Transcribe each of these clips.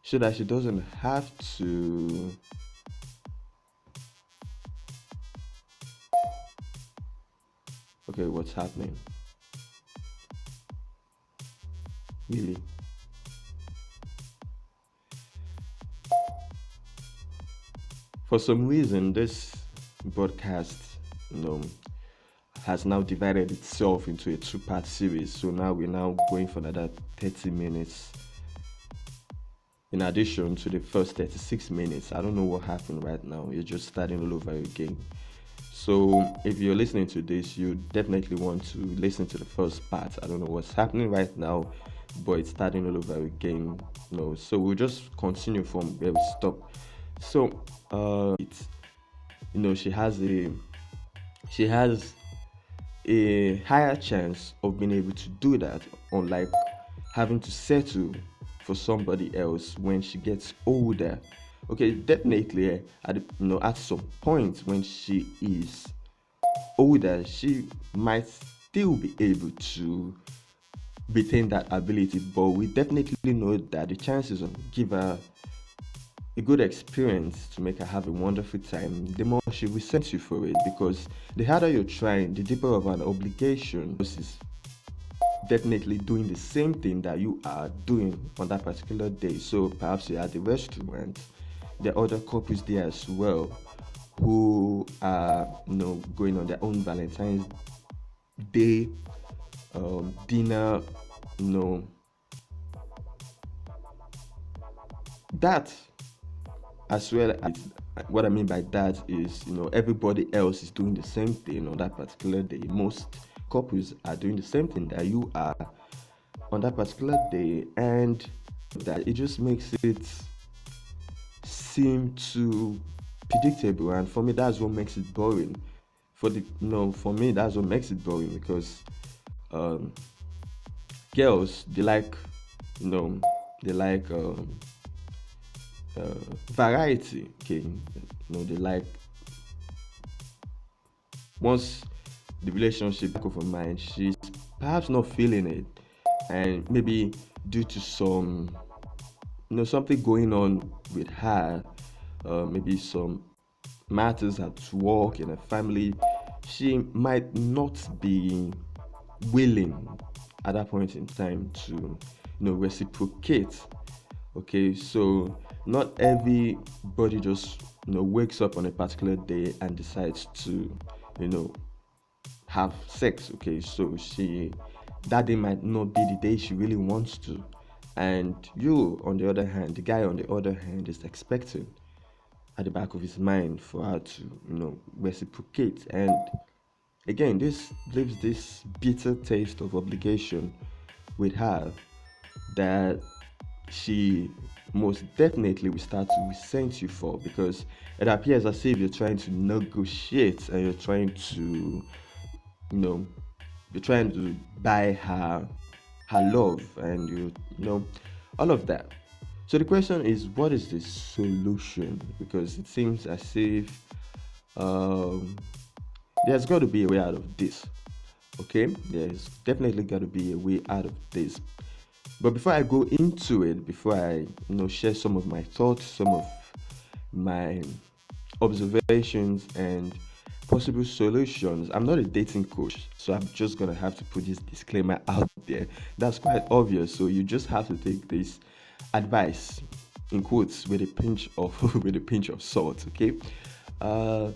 so that she doesn't have to. Okay, what's happening? Really? For some reason, this broadcast, you know, has now divided itself into a two-part series. So now we're now going for another 30 minutes in addition to the first 36 minutes. I don't know what happened right now. You're just starting all over again. So if you're listening to this, you definitely want to listen to the first part. I don't know what's happening right now, but it's starting all over again. No, so we'll just continue from where we stop. So it's, she has a higher chance of being able to do that, unlike having to settle for somebody else when she gets older. Okay, definitely, at some point when she is older, she might still be able to retain that ability, but we definitely know that the chances of give her a good experience to make her have a wonderful time, the more she resents you for it, because the harder you're trying, the deeper of an obligation is definitely doing the same thing that you are doing on that particular day. So perhaps you're at the restaurant, there are other couples there as well who are going on their own Valentine's Day dinner, you know that as well as what I mean by that is everybody else is doing the same thing on that particular day. Most couples are doing the same thing that you are on that particular day, and that it just makes it seem too predictable, and for me that's what makes it boring. For me that's what makes it boring, because um, girls, they like you know they like variety. Okay, they like, once the relationship back of her mind, she's perhaps not feeling it, and maybe due to some something going on with her, maybe some matters at work in her family, she might not be willing at that point in time to reciprocate. Okay, so not everybody just wakes up on a particular day and decides to you know have sex. Okay, so she that day might not be the day she really wants to, and you on the other hand, the guy on the other hand, is expecting at the back of his mind for her to reciprocate. And again, this leaves this bitter taste of obligation with her, that she most definitely will start to resent you for, because it appears as if you're trying to negotiate, and you know you're trying to buy her love, and all of that. So the question is, what is the solution? Because it seems as if um, there's got to be a way out of this. Okay, there's definitely got to be a way out of this. But before I go into it, before I share some of my thoughts, some of my observations and possible solutions, I'm not a dating coach, so I'm just gonna have to put this disclaimer out there. That's quite obvious. So you just have to take this advice in quotes with a pinch of with a pinch of salt. Okay. Uh,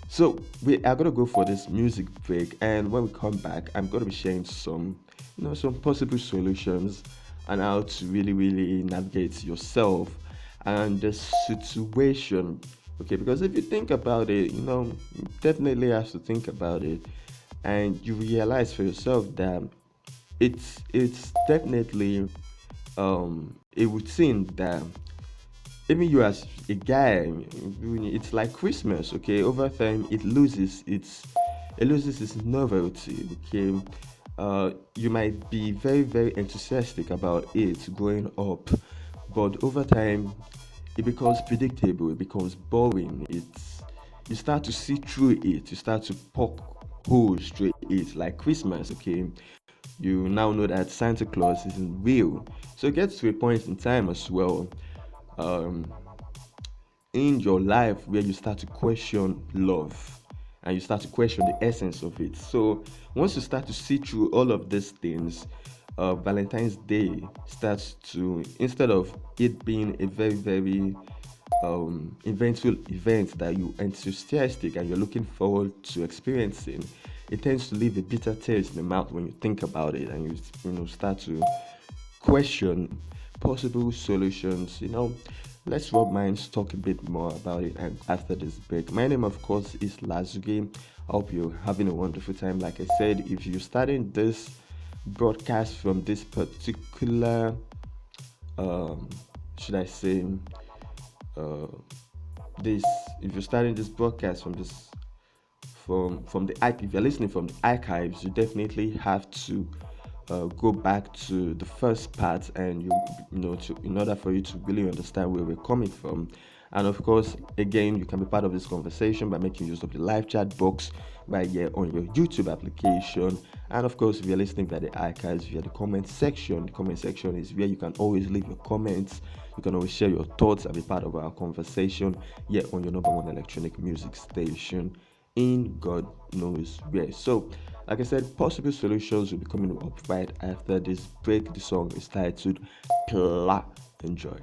so we are gonna go for this music break, and when we come back, I'm gonna be sharing some possible solutions on how to really, really navigate yourself and the situation. Okay, because if you think about it, you definitely have to think about it, and you realize for yourself that it's definitely a routine that even you as a guy, it's like Christmas. Okay, over time it loses its novelty. Okay, you might be very, very enthusiastic about it growing up, but over time it becomes predictable, it becomes boring. You start to see through it, you start to poke holes through it, like Christmas. Okay, you now know that Santa Claus isn't real. So it gets to a point in time as well um, in your life where you start to question love and you start to question the essence of it. So once you start to see through all of these things, Valentine's Day starts to, instead of it being a very, very eventful event that you enthusiastic and you're looking forward to experiencing, it tends to leave a bitter taste in the mouth when you think about it and you start to question possible solutions. Let's rub minds, talk a bit more about it and after this break. My name, of course, is Lázougi. I hope you're having a wonderful time. Like I said, if you're starting this broadcast from this particular, um, should I say, uh, this, if you're starting this broadcast from this from the if you're listening from the archives, you definitely have to go back to the first part, and in order for you to really understand where we're coming from. And of course, again, you can be part of this conversation by making use of the live chat box right here on your YouTube application. And of course, if you're listening via the archives, via the comment section is where you can always leave your comments. You can always share your thoughts and be part of our conversation here on your number one electronic music station in God knows where. So, like I said, possible solutions will be coming up right after this break. The song is titled Pla. Enjoy.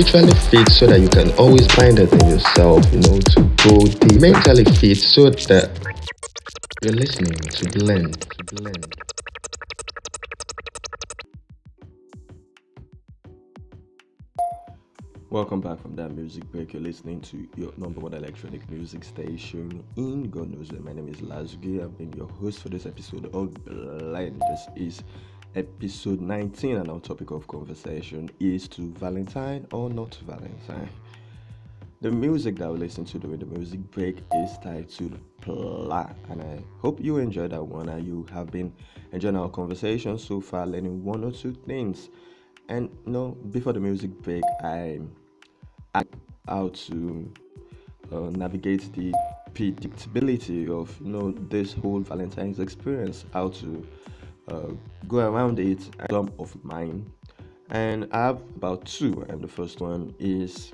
spiritually fit so that you can always find it in yourself, to go deep. Mentally fit so that you're listening to blend. Welcome back from that music break. You're listening to your number one electronic music station in God knows where. My name is Lázougi. I've been your host for this episode of Blend. This is episode 19, and our topic of conversation is to Valentine or not Valentine. The music that we listen to during the music break is titled Pla, and I hope you enjoyed that one and you have been enjoying our conversation so far, learning one or two things. And before the music break, I how to navigate the predictability of this whole Valentine's experience, how to uh, go around it, and some of mine. And I have about two, and the first one is